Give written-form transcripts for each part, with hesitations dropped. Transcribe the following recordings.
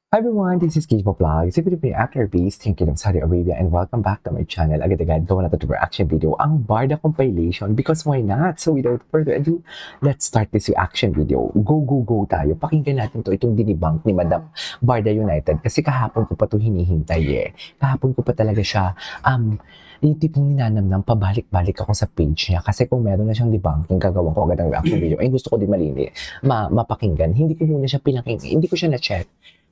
Hi everyone, this is Keith Vlogs. If you're after base, thank you of Saudi Arabia and welcome back to my channel. Agad-agad gawa natin ito reaction video, ang Barda compilation because why not? So without further ado, let's start this reaction video. Go, go, go tayo. Pakinggan natin to itong dinibang ni Madam Barda United kasi kahapon ko pa to hinihintay eh. Kahapon ko pa talaga siya, yung tipong ninanamnam, pabalik-balik ako sa page niya kasi kung meron na siyang debunking, gagawa ko agad ang reaction video. Ay gusto ko din mapakinggan. Hindi ko muna siya pinakinggan, hindi ko siya na-check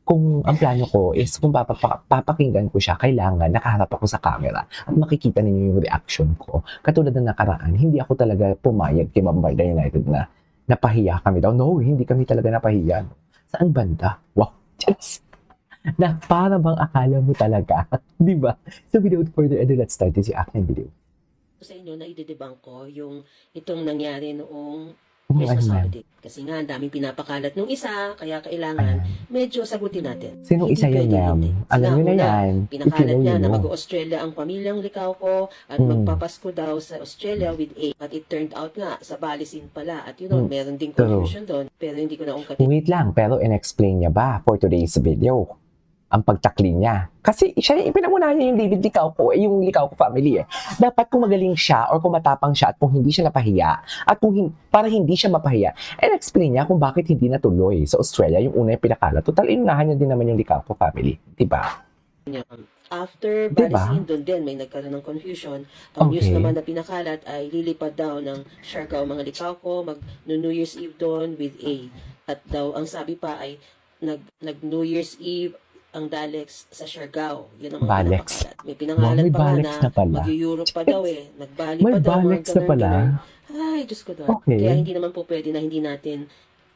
kung ang plano ko is kung papakinggan ko siya, kailangan nakaharap ako sa camera at makikita ninyo yung reaction ko. Katulad ng nakaraan, hindi ako talaga pumayag kay Barda United na napahiya kami daw. No, hindi kami talaga napahiya. Saan banda? Wow, just na para bang akala mo talaga, di ba? So without further ado, let's start this reaction video. Sa inyo na idedebunk ko yung itong nangyari noong Ano Christmas yan? holiday. Kasi nga, ang daming pinapakalat nung isa, kaya kailangan medyo sagutin natin. Sinong isa yun, pwede ma'am? hindi. Alam nyo na Una, yan. pinakalat niya na know. mag-Australia ang pamilyang likaw ko at magpapasko daw sa Australia with A. But it turned out nga, sa Balisin pala. At meron ding confusion doon, pero hindi ko na ungkatin. Wait lang, pero in-explain niya ba for today's video ang pagtakli niya? Kasi siya yung pinamuna niya yung David Licao ko, yung Licao ko family eh. Dapat kung magaling siya or kung matapang siya at kung hindi siya napahiya at para hindi siya mapahiya, in-explain niya kung bakit hindi natuloy sa Australia yung una yung pinakala. Total, inunahan niya din naman yung Licao ko family. Diba? After Diba? Balisin, doon din may nagkaroon ng confusion. Ang news naman na pinakalat ay lilipad daw ng Siargao mga likaw ko, mag-New Year's Eve doon with A. At daw, ang sabi pa ay nag-New Year's Eve ang Dalex sa Siargao. Yun ang mga Balex. pinapakalat. May pinangalan May pa nga Balex na pala. mag-Europe pa daw eh. Nagbali May pa daw. Balex na pala. Ay, Diyos ko daw. Okay. Kaya hindi naman po pwede na hindi natin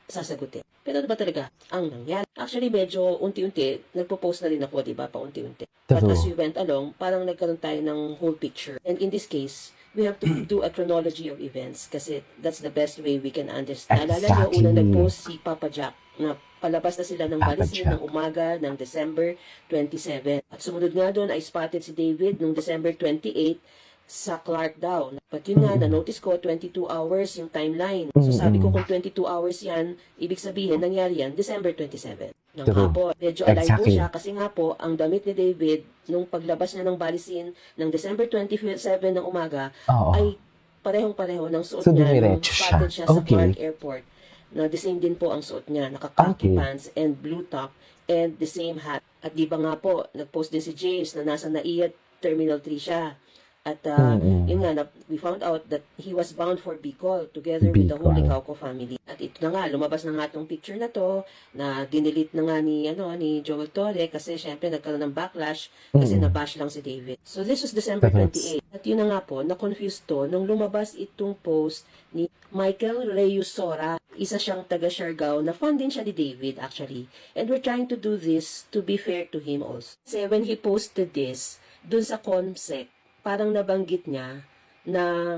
sasagutin. Pero ano ba talaga ang nangyari? Actually, medyo unti-unti, nagpo-post na rin ako, di ba, paunti-unti. But as we went along, parang nagkaroon tayo ng whole picture. And in this case, we have to do a chronology of events kasi that's the best way we can understand. Alala niyo, unang nag-post si Papa Jack na palabas na sila ng Balisin ng umaga ng December 27. At sumunod nga doon ay spotted si David noong December 28 sa Clark daw. But yun nga, na-notice ko, 22 hours yung timeline. So sabi ko kung 22 hours yan, ibig sabihin, nangyari yan, December 27. Ng hapon. Medyo alive po siya kasi nga po, ang damit ni David, nung paglabas niya ng Balisin ng December 27 ng umaga, ay parehong-pareho ng suot niya nung spotted siya sa Clark Airport. Na the same din po ang suot niya, naka-khaki pants and blue top and the same hat. At di ba nga po, nag-post din si James na nasa NAIA Terminal 3 siya. At yun nga, we found out that he was bound for Bicol together with the whole Licauco family. At ito na nga, lumabas na nga itong picture na to, na dinelete na nga ni Joel Torre kasi syempre nagkaroon ng backlash kasi nabash lang si David. So this was December 28. At yun na nga po, na-confuse to nung lumabas itong post ni Michael Reyusora. Isa siyang taga Siargao na fan din siya ni David actually. And we're trying to do this to be fair to him also. Kasi when he posted this, dun sa Comsec, parang nabanggit niya na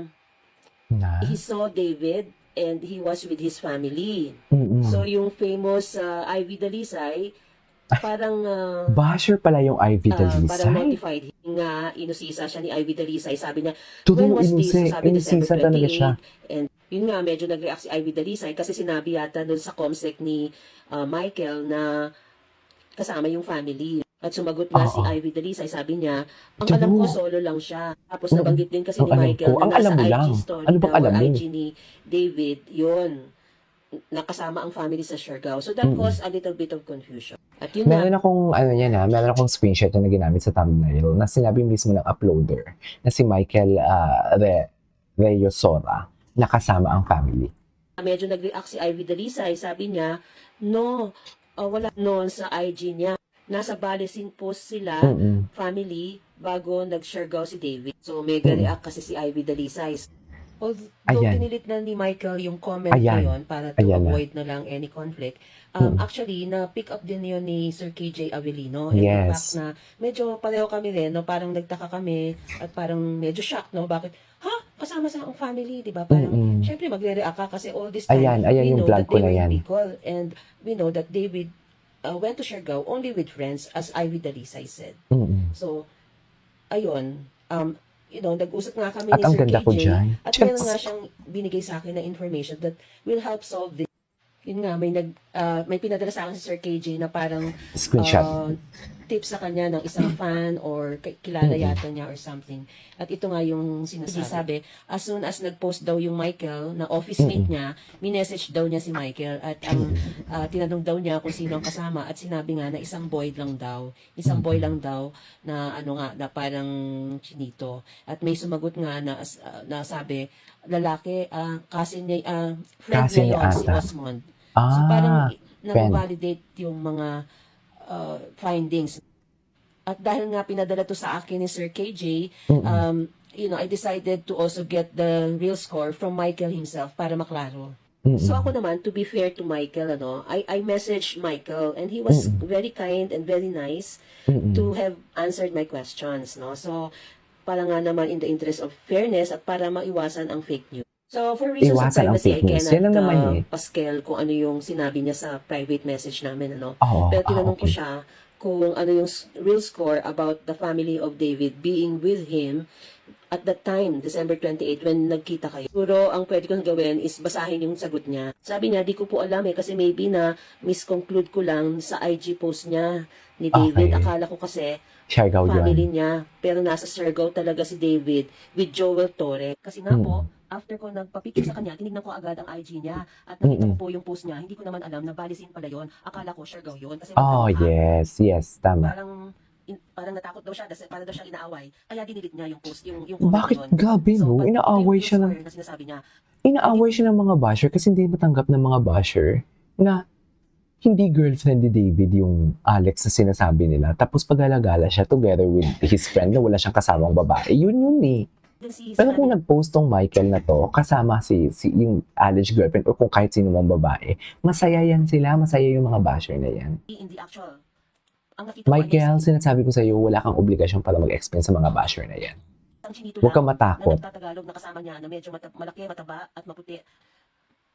he saw David and he was with his family. So yung famous Ivy Dalisay, parang basher pala yung Ivy Dalisay. Parang notified nga, inusisa siya ni Ivy Dalisay. Sabi niya, when was this? Sabi inusisa December talaga siya. 28. And yun nga, medyo nag-react si Ivy Dalisay kasi sinabi yata doon sa Comsec ni Michael na kasama yung family. At sumagot nga si Ivy Dalisay, sabi niya, ang alam ko solo lang siya. Tapos nabanggit din kasi ni Michael na nasa IG story daw or IG ni David, yun, nakasama ang family sa Siargao. So that caused a little bit of confusion. At yun meron akong, meron akong screenshot na ginamit sa thumbnail na sinabi mismo ng uploader na si Michael Reyosora na kasama ang family. Medyo nag-react si Ivy Dalisay, sabi niya, no, wala noon sa IG niya. Nasa Balisin post sila, family, bago nag-Siargao si David. So, mega react kasi si Ivy Dalisay. Although pinilit na ni Michael yung comment na yun para to avoid na lang any conflict. Actually, na-pick up din yun ni Sir KJ Avelino. And in fact na medyo pareho kami rin, no? Parang nagtaka kami at parang medyo shock, no? Bakit? Kasama sa ang family, di ba? Parang, syempre magre-react ka kasi all this time, we know that they were in Bicol. And we know that David went to Siargao only with friends, as Ivy Dalisay said. So, ayun, nag-usap nga kami ni Sir KJ, at meron nga siyang binigay sa akin na information that will help solve this. Yun nga, may pinadala sa akin si Sir KJ na parang Screenshot. tips sa kanya ng isang fan or kilala yata niya or something. At ito nga yung sinasabi. As soon as nag-post daw yung Michael na office mate niya, minessage daw niya si Michael at ang tinanong daw niya kung sino ang kasama at sinabi nga na isang boy lang daw. Isang boy lang daw na ano nga, na parang chinito. At may sumagot nga na sabi, lalaki, cousin niya, friend Cousin niya niya yun, si ata. Osmond. So parang Friend. na-validate yung mga findings. At dahil nga pinadala to sa akin ni Sir KJ, I decided to also get the real score from Michael himself para maklaro. So ako naman, to be fair to Michael, I messaged Michael and he was very kind and very nice to have answered my questions. No? So, para nga naman in the interest of fairness at para maiwasan ang fake news. So, for reasons of Iwasan ang privacy, I fake news. Yan lang naman cannot eh. paskel kung ano yung sinabi niya sa private message namin. Oo, Pero tinanong ko okay. siya kung ano yung real score about the family of David being with him at that time, December 28, when nagkita kayo. Siguro, ang pwede kong gawin is basahin yung sagot niya. Sabi niya, di ko po alam kasi maybe na misconclude ko lang sa IG post niya ni David. Okay. Akala ko kasi Siargao family yun. niya. Pero nasa Siargao talaga si David with Joel Torre. Kasi nga po, after ko nagpa-picture sa kanya, tinignan ko agad ang IG niya at nakita ko po yung post niya. Hindi ko naman alam na Balisin pala yon. Akala ko Siargao yun. Kasi Oh, magkamukha. yes, tama. Parang natakot daw siya kasi parang daw siya inaaway. Kaya dinilit niya yung post, yung comment Bakit yun. gabi, no? but ito Inaaway yung siya ng... square na sinasabi niya. Inaaway siya ng mga basher kasi hindi matanggap ng mga basher na hindi girlfriend ni David yung Alex na sinasabi nila. Tapos pag-alagala siya together with his friend na wala siyang kasamang babae. Yun eh. Then Pero kung nag-post tong Michael na to, kasama si yung Alex girlfriend o kung kahit sino mang babae, masaya yan sila, masaya yung mga basher na yan. in the actual, ang nakita ko Michael, sinasabi ko sa iyo, wala kang obligasyon para mag-explain sa mga basher na yan. ang chinito Huwag kang lang matakot. na nagtatagalog na kasama niya na medyo malaki, mataba at maputi.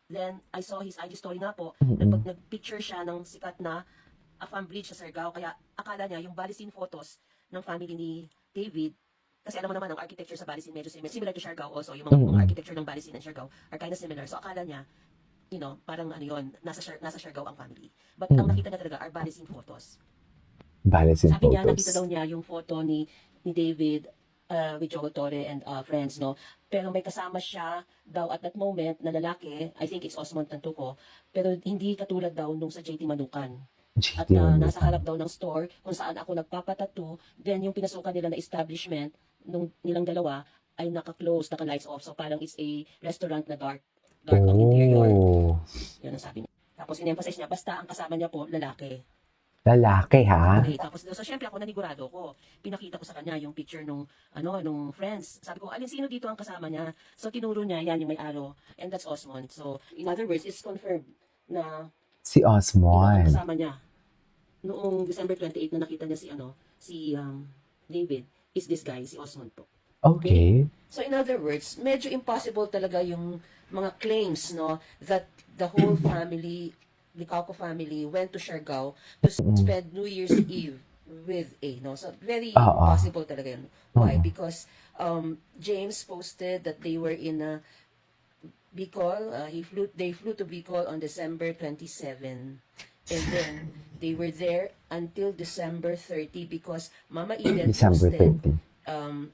Then, I saw his IG story nga po, nag-picture siya ng sikat na Afam Bridge sa Siargao, kaya akala niya yung Balisin photos ng family ni David, kasi alam mo naman ang architecture sa Balisin medyo similar to Siargao also, yung mga architecture ng Balisin and Siargao are kind of similar. So akala niya, parang ano yun, nasa Siargao ang family. But ang nakita niya talaga are Balisin photos. Balancing Sabi niya, nakita photos. daw niya yung photo ni David with Joel Torre and friends, no? Pero may kasama siya daw at that moment na lalaki, I think it's Osmond Tantuco, pero hindi katulad daw nung sa JT Manukan. At JT nasa Manukan. harap daw ng store kung saan ako nagpapatattoo, then yung pinasukan nila na establishment nung nilang dalawa ay naka-close, naka-lights off. So parang it's a restaurant na dark ang interior. Oh, Yan ang sabi niya. Tapos in-emphasize niya, basta ang kasama niya po, lalaki. lalaki ha? Okay, tapos so syempre ako nanigurado ko. Pinakita ko sa kanya yung picture nung friends. Sabi ko, alin sino dito ang kasama niya? So tinuro niya yan yung may arrow and that's Osmond. So in other words, it's confirmed na Si ito ang Osmond. kasama niya. Noong December 28 na nakita niya si David is this guy, si Osmond po. Okay. So in other words, medyo impossible talaga yung mga claims, no, that the whole family, the Calco family went to Siargao to spend New Year's Eve with A, no? So very impossible talaga yun. Why? Because James posted that they were in Bicol. They flew to Bicol on December 27. And then they were there until December 30 because Mama Eden December posted 30.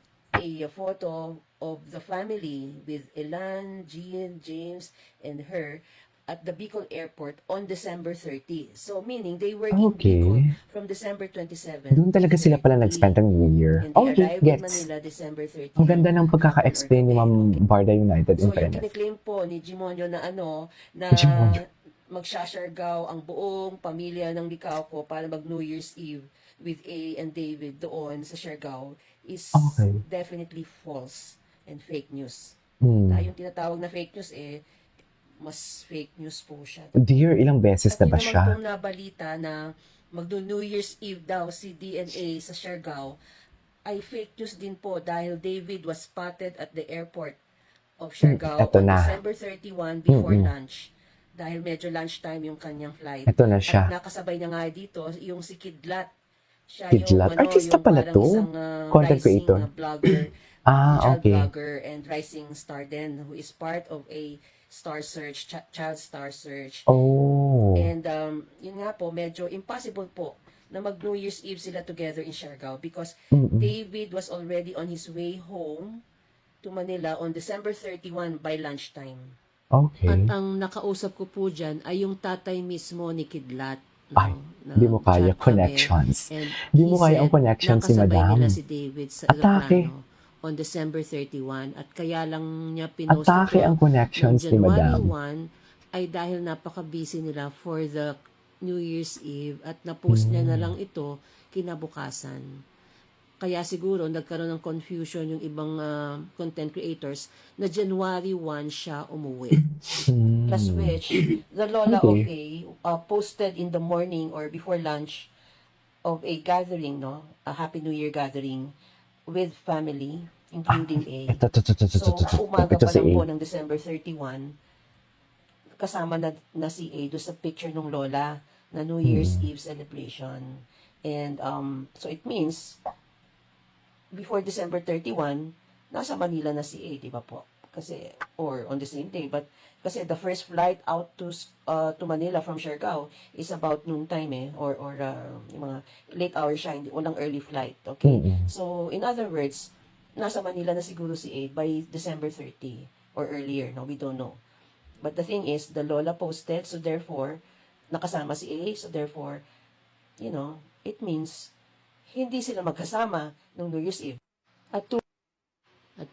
a photo of the family with Elan, Jean, James, and her at the Bicol airport on December 30. So meaning they were in Okay. Bicol from December 27. Doon talaga sila pala nag-spend ng New Year. And they Okay, arrived in gets. Manila December 30. Ang ganda ng pagkaka-explain ni Ma'am Barda United in So yung fairness. kiniklaim po ni Jimonyo na na Jimonyo. magsasargaw ang buong pamilya ng Licauco para mag New Year's Eve with A and David doon sa Siargao is Okay. definitely false and fake news. Hmm. Yung tinatawag na fake news mas fake news po siya. Dear, ilang beses na ba At yun siya? naman pong nabalita na New Year's Eve daw si DNA sa Siargao ay fake news din po dahil David was spotted at the airport of Siargao Eto on na. December 31 before lunch. Dahil medyo lunchtime yung kanyang flight. Ito na siya. At nakasabay niya nga dito yung si Kidlat. Siya Kidlat. Artista yung pala parang to. isang Content rising creator. vlogger, Ah, child okay. vlogger and rising star din who is part of a Star Search, Child Star Search. Oh. And yun nga po, medyo impossible po na mag New Year's Eve sila together in Siargao because Mm-mm. David was already on his way home to Manila on December 31 by lunchtime. Okay. At ang nakausap ko po dyan ay yung tatay mismo ni Kidlat. Ay, di mo kaya chat kami. connections. And Di mo he kaya ang said, connections si nakasabay Madam. nila si David sa Atake. aeroplano on December 31 at kaya lang niya pinost Atake ito ang connections noong ni January Madam. 1 ay dahil napaka-busy nila for the New Year's Eve at na-post niya na lang ito kinabukasan. Kaya siguro nagkaroon ng confusion yung ibang content creators na January 1 siya umuwi. Plus which, the lola of A posted in the morning or before lunch of a gathering, no? A Happy New Year gathering with family, including A. So, umaga pa lang po ng December 31, kasama na si A doon sa picture ng lola na New Year's Eve celebration. And so it means, before December 31, nasa Manila na si A, di ba po? Kasi, or on the same day, but kasi the first flight out to Manila from Siargao is about noon time or yung mga late hours siya, hindi walang early flight, okay? So, in other words, nasa Manila na siguro si A by December 30 or earlier, no? We don't know. But the thing is, the lola posted, so therefore, nakasama si A, so therefore, you know, it means, hindi sila magkasama nung New Year's Eve. At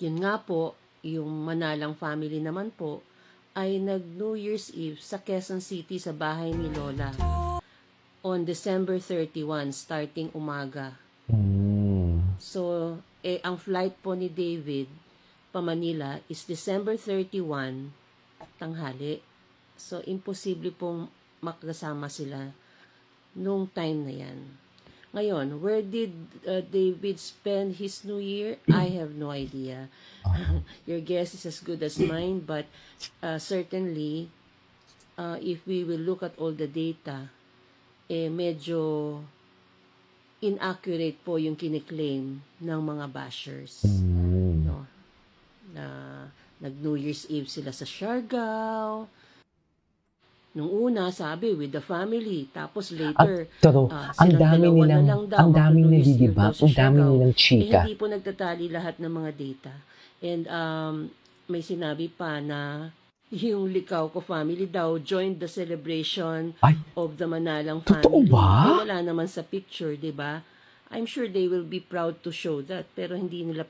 yun nga po, yung Manalang family naman po, ay nag-New Year's Eve sa Quezon City sa bahay ni Lola on December 31, starting umaga. So, ang flight po ni David pa Manila is December 31, tanghali. So, imposible pong makasama sila nung time na yan. Ngayon, where did David spend his New Year? I have no idea. Your guess is as good as mine, but certainly, if we will look at all the data, medyo inaccurate po yung kiniklaim ng mga bashers. No? Na nag-New Year's Eve sila sa Siargao. Nung una, sabi, with the family. Tapos later, ang dami nilang nagdidibak, ang dami nilang chika. Hindi po nagtatali lahat ng mga data. And may sinabi pa na yung Licauco family daw joined the celebration of the Manalang family. Totoo ba? Wala naman sa picture, di ba? I'm sure they will be proud to show that. Pero hindi nila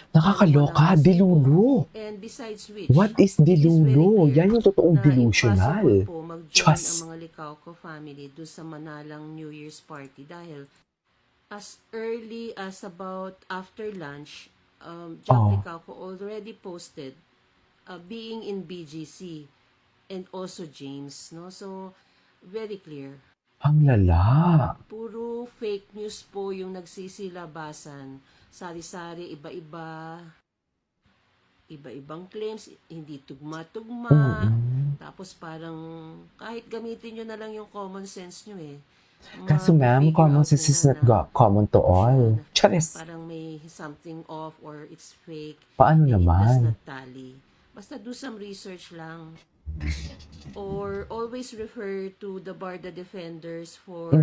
Nakakaloka, dilulo. And besides which, What is dilulo? Yan yung totoong na delusional. impossible po mag-join ang mga Licauco family doon sa Manalang New Year's party dahil as early as about after lunch, Jack Licauco already posted being in BGC and also James, no? So, very clear. Ang lala. Puro fake news po yung nagsisilabasan. Sari-sari, iba-iba. Iba-ibang claims, hindi tugma-tugma. Tapos parang, kahit gamitin nyo na lang yung common sense nyo Kaso ma'am, common sense is not common to all. Charis. Parang may something off or it's fake. Paano It does naman? not tally. Basta do some research lang. Or always refer to the Barda defenders for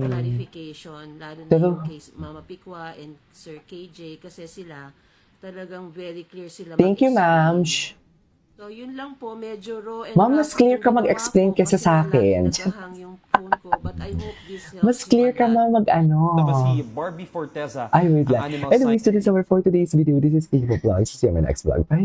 clarification. Lalo na yung case Mama Pikwa and Sir KJ kasi sila talagang very clear sila. Thank you, ma'am. So, yun lang po, medyo raw and Ma'am, mas clear ka mag-explain kaysa sa akin. Yung phone ko, but I hope this helps. Mas clear ka mag-ano. Tapos si Barbie Forteza. Ay, wait lang. ang animal Anyways, to this is our for today's video. This is Eva Vlogs. See you in my next vlog. Bye.